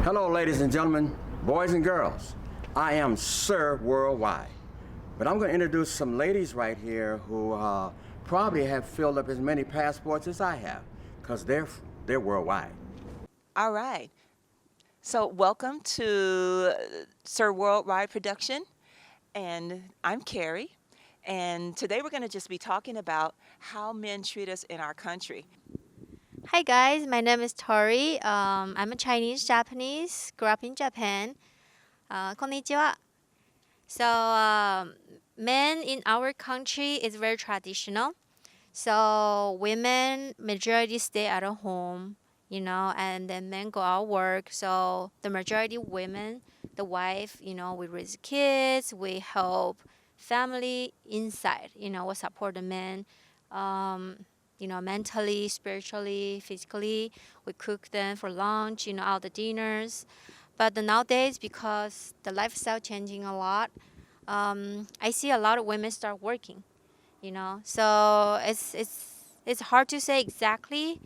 Hello, ladies and gentlemen, boys and girls. I am Sir Worldwide. But I'm going to introduce some ladies right here who probably have filled up as many passports as I have, because they're worldwide. All right. So, welcome to Sir Worldwide Production. And I'm Carrie. And today we're going to just be talking about how men treat us in our country. Hi guys, my name is Tori. I'm a Chinese Japanese, grew up in Japan. Konnichiwa. So, men in our country is very traditional. So, women majority stay at home, and then men go out work. So, the majority women, the wife, we raise kids, we help family inside, we support the men. Um, mentally, spiritually, physically. We cook them for lunch, all the dinners. But nowadays, because the lifestyle changing a lot, I see a lot of women start working. So it's hard to say exactly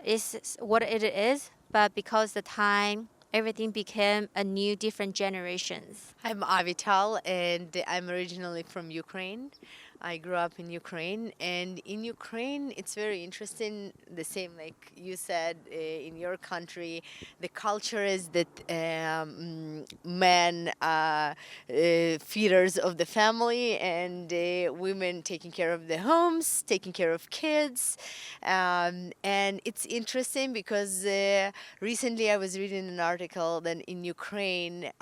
is what it is, but because the time everything became a new different generations. I'm Avital, and I'm originally from Ukraine. I grew up in Ukraine, and in Ukraine, it's very interesting. The same, like you said, in your country, the culture is that men are feeders of the family, and women taking care of the homes, taking care of kids. And it's interesting because recently I was reading an article that in Ukraine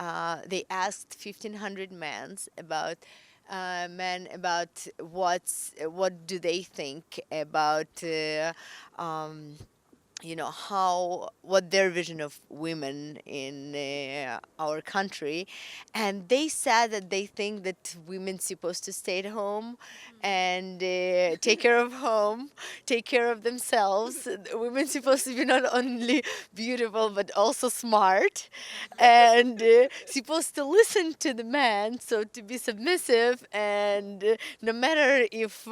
they asked 1,500 men about what do they think about how what their vision of women in our country, and they said that they think that women supposed to stay at home and take care of home, take care of themselves. Women supposed to be not only beautiful but also smart, and supposed to listen to the man, so to be submissive, and no matter if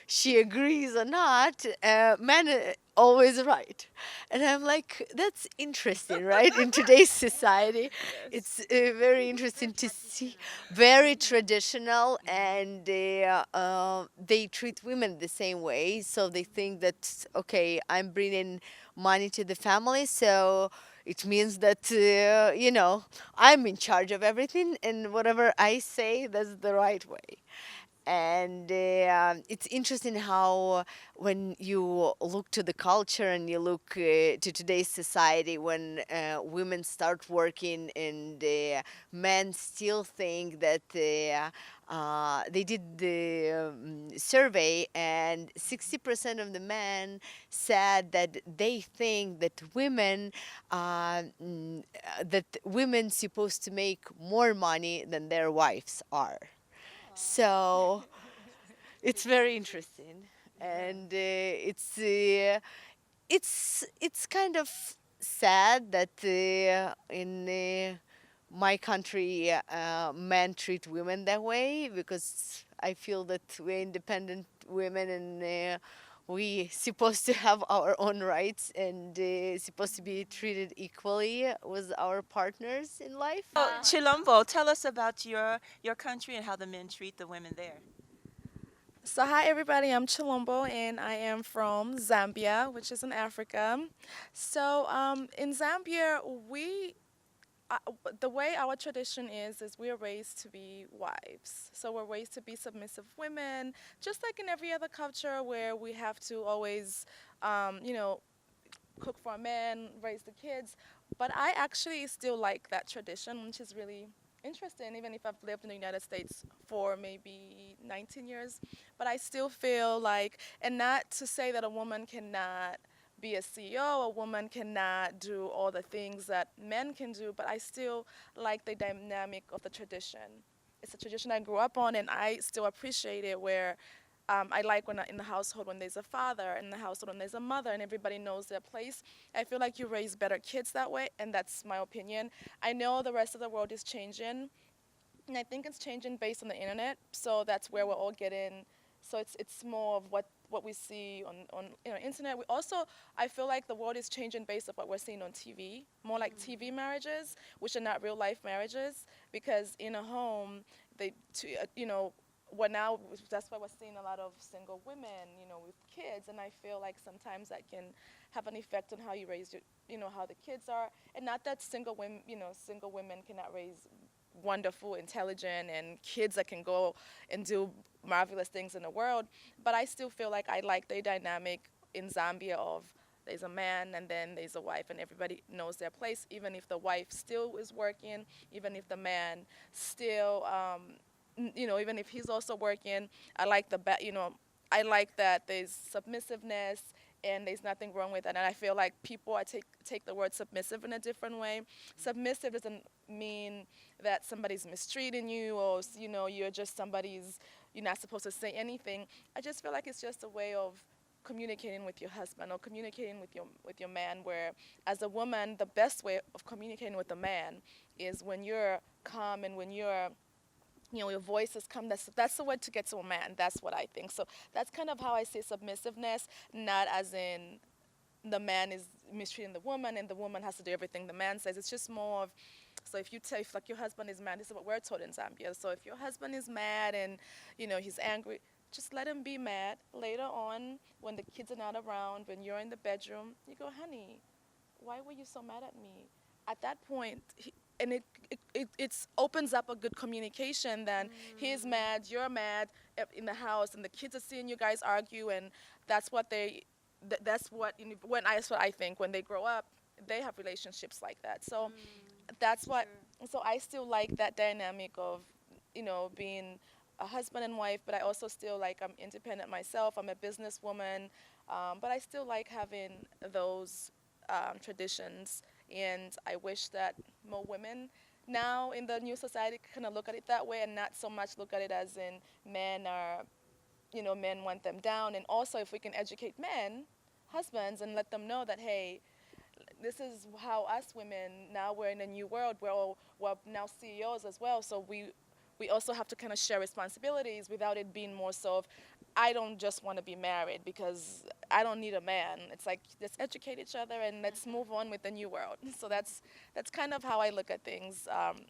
she agrees or not, man always right. And I'm like, that's interesting, right? In today's society, it's very interesting to see. Very traditional, and they treat women the same way. So they think that, okay, I'm bringing money to the family, so it means that, I'm in charge of everything, and whatever I say, that's the right way. And it's interesting how when you look to the culture and you look to today's society, when women start working and men still think that they did the survey, and 60% of the men said that they think that women supposed to make more money than their wives are. So it's very interesting, and it's kind of sad that in my country men treat women that way, because I feel that we're independent women, and we supposed to have our own rights, and supposed to be treated equally with our partners in life. So, Chilombo, tell us about your country and how the men treat the women there. So, hi everybody, I'm Chilombo and I am from Zambia, which is in Africa. So, in Zambia, uh, the way our tradition is we are raised to be wives. So, we're raised to be submissive women, just like in every other culture where we have to always, um, you know, cook for a man, raise the kids. But I actually still like that tradition, which is really interesting, even if I've lived in the United States for maybe 19 years. But I still feel like, and not to say that a woman cannot be a CEO, a woman cannot do all the things that men can do, but I still like the dynamic of the tradition. It's a tradition I grew up on, and I still appreciate it where I like when in the household when there's a father, in the household when there's a mother, and everybody knows their place. I feel like you raise better kids that way, and that's my opinion. I know the rest of the world is changing, and I think it's changing based on the internet. So that's where we're all getting. So it's more of what we see on internet. We also, I feel like the world is changing based on what we're seeing on TV, more like TV marriages, which are not real life marriages, because in a home, what now, that's why we're seeing a lot of single women, with kids, and I feel like sometimes that can have an effect on how you raise how the kids are, and not that single women cannot raise wonderful, intelligent, and kids that can go and do marvelous things in the world, but I still feel like I like the dynamic in Zambia of there's a man and then there's a wife and everybody knows their place, even if the wife still is working, even if the man still even if he's also working. I like I like that there's submissiveness and there's nothing wrong with that. And I feel like people take the word submissive in a different way. Submissive doesn't mean that somebody's mistreating you or you're just you're not supposed to say anything. I just feel like it's just a way of communicating with your husband or communicating with your man, where as a woman the best way of communicating with a man is when you're calm and when you're your voice is calm. That's the way to get to a man. That's what I think. So that's kind of how I see submissiveness, not as in the man is mistreating the woman and the woman has to do everything the man says. It's just more of, so if like your husband is mad, this is what we're told in Zambia. So if your husband is mad and he's angry, just let him be mad. Later on, when the kids are not around, when you're in the bedroom, you go, honey, why were you so mad at me? At that point, and it opens up a good communication. Then he's mad, you're mad in the house, and the kids are seeing you guys argue, and that's what that's what I think when they grow up, they have relationships like that. So that's what. Sure. So I still like that dynamic of being a husband and wife, but I also still like I'm independent myself. I'm a businesswoman, but I still like having those traditions. And I wish that more women now in the new society kind of look at it that way and not so much look at it as in men want them down. And also if we can educate men, husbands, and let them know that, hey, this is how us women, now we're in a new world, we're now CEOs as well, so we also have to kind of share responsibilities without it being more so of, I don't just want to be married because I don't need a man. It's like, let's educate each other and let's move on with the new world. So that's kind of how I look at things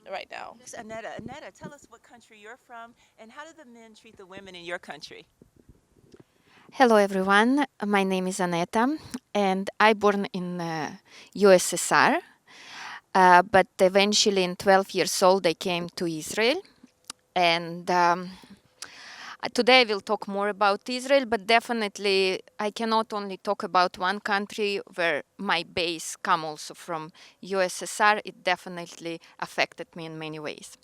right now. Yes, Annetta, tell us what country you're from and how do the men treat the women in your country? Hello everyone, my name is Aneta and I born in USSR, but eventually in 12 years old I came to Israel, and today I will talk more about Israel, but definitely I cannot only talk about one country where my base come also from USSR. It definitely affected me in many ways.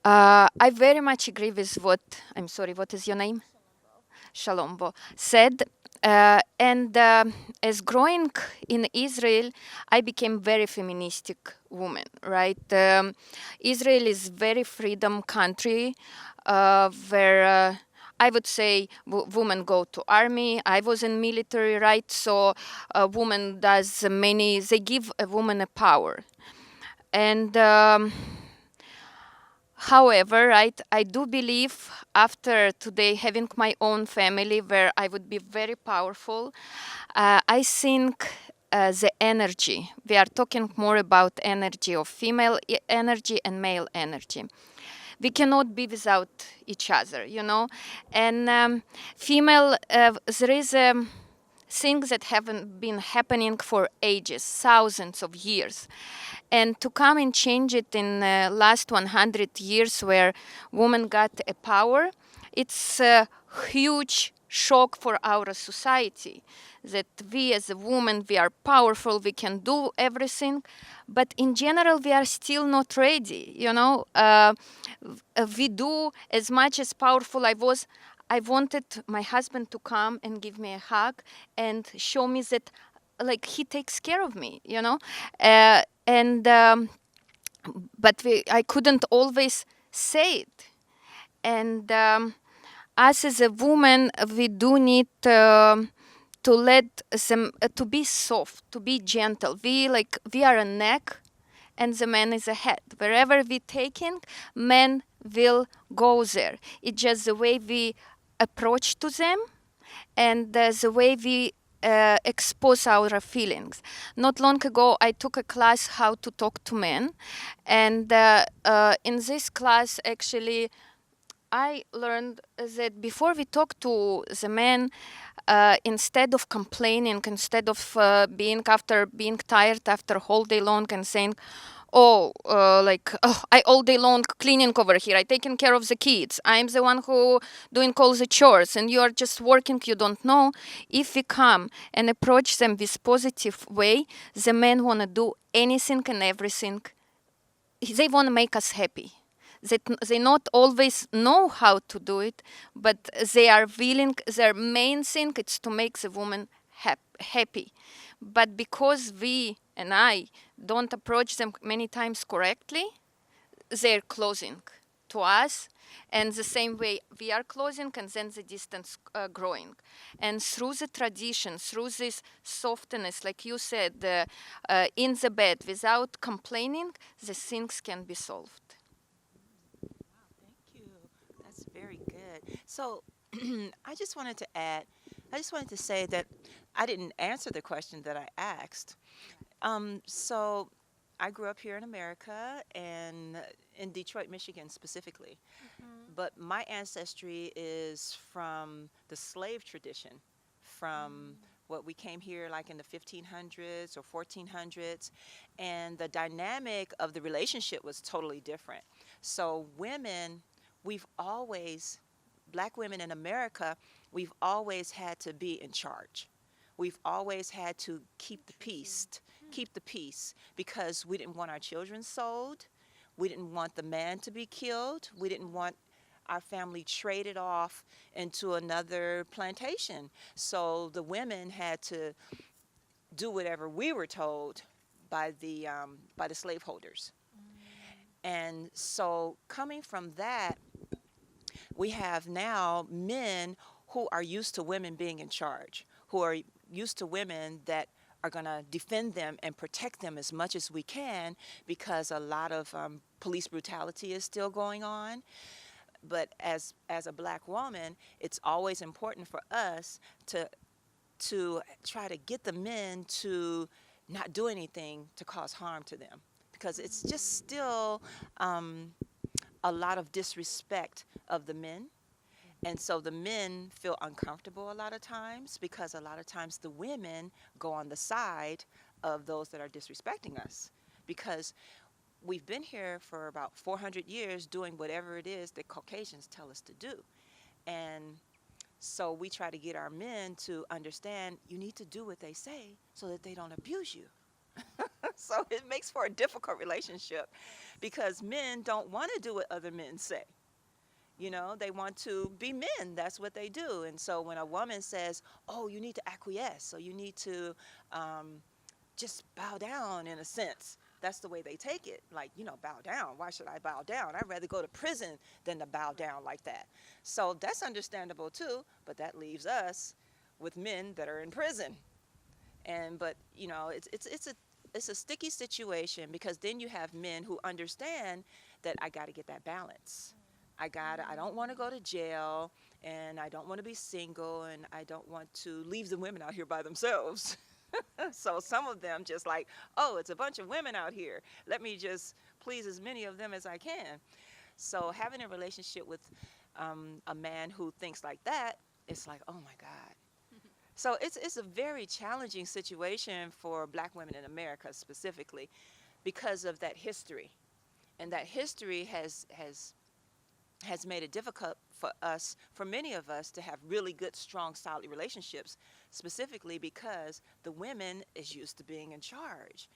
I very much agree with what is your name? Shalombo said, and as growing in Israel, I became very feministic woman, right? Israel is very freedom country where I would say women go to army. I was in military, right? So a woman does they give a woman a power. And however, right, I do believe after today having my own family where I would be very powerful, I think the energy, we are talking more about energy of female energy and male energy. We cannot be without each other, and female, there is things that haven't been happening for ages, thousands of years. And to come and change it in the last 100 years where women got a power, it's a huge shock for our society that we as a woman, we are powerful, we can do everything, but in general we are still not ready, we do as much as powerful I wanted my husband to come and give me a hug and show me that like he takes care of me, but I couldn't always say it. And us as a woman, we do need to let them to be soft, to be gentle. We are a neck, and the man is a head. Wherever we taking, men will go there. It's just the way we approach to them and the way we expose our feelings. Not long ago, I took a class how to talk to men, and in this class, actually, I learned that before we talk to the man, instead of complaining, instead of being tired after a whole day long and saying, oh, I all day long cleaning over here, I taking care of the kids, I'm the one who doing all the chores, and you are just working, you don't know. If we come and approach them with positive way, the men want to do anything and everything. They want to make us happy. They not always know how to do it, but they are willing. Their main thing is to make the woman happy. But because we and I don't approach them many times correctly, they're closing to us, and the same way we are closing, and then the distance growing. And through the tradition, through this softness, like you said, in the bed, without complaining, the things can be solved. Thank you. That's very good. So I just wanted to add, I just wanted to say that I didn't answer the question that I asked. So I grew up here in America and in Detroit, Michigan specifically. But my ancestry is from the slave tradition, from what we came here like in the 1500s or 1400s. And the dynamic of the relationship was totally different. So women, we've always, black women in America, we've always had to be in charge. We've always had to keep the peace because we didn't want our children sold. We didn't want the man to be killed. We didn't want our family traded off into another plantation. So the women had to do whatever we were told by the slaveholders. And so coming from that, we have now men who are used to women being in charge, who are used to women that are going to defend them and protect them as much as we can, because a lot of police brutality is still going on. But as a black woman, it's always important for us to try to get the men to not do anything to cause harm to them, because it's just still a lot of disrespect of the men. And so the men feel uncomfortable a lot of times, because a lot of times the women go on the side of those that are disrespecting us, because we've been here for about 400 years doing whatever it is that Caucasians tell us to do. And so we try to get our men to understand you need to do what they say so that they don't abuse you. So it makes for a difficult relationship, because men don't want to do what other men say. You know, they want to be men. That's what they do. And so when a woman says, oh, you need to acquiesce, so you need to just bow down in a sense, that's the way they take it. Like, you know, bow down. Why should I bow down? I'd rather go to prison than to bow down like that. So that's understandable too, but that leaves us with men that are in prison. But you know, it's a sticky situation, because then you have men who understand that I got to get that balance. I don't want to go to jail, and I don't want to be single, and I don't want to leave the women out here by themselves. So some of them just like, oh, it's a bunch of women out here. Let me just please as many of them as I can. So having a relationship with a man who thinks like that, it's like, oh my God. So it's a very challenging situation for black women in America specifically, because of that history. And that history has made it difficult for many of us to have really good, strong, solid relationships, specifically because the women is used to being in charge.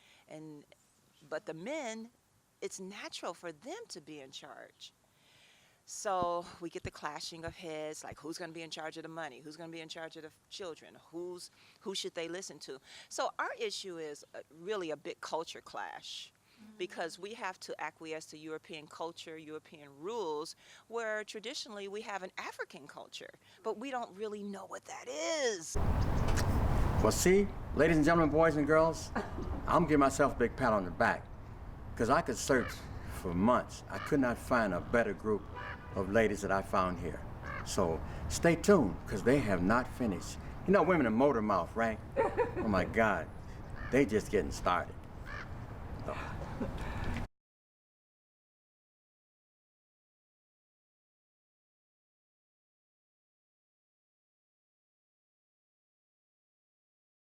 But the men, it's natural for them to be in charge. So we get the clashing of heads, like who's going to be in charge of the money, who's going to be in charge of the children, who should they listen to. So our issue is really a big culture clash, because we have to acquiesce to European culture, European rules, where traditionally we have an African culture, but we don't really know what that is. Well, see, ladies and gentlemen, boys and girls, I'm giving myself a big pat on the back, because I could search for months. I could not find a better group of ladies that I found here. So stay tuned, because they have not finished. You know women in motor mouth, right? Oh my God, they just getting started. Oh.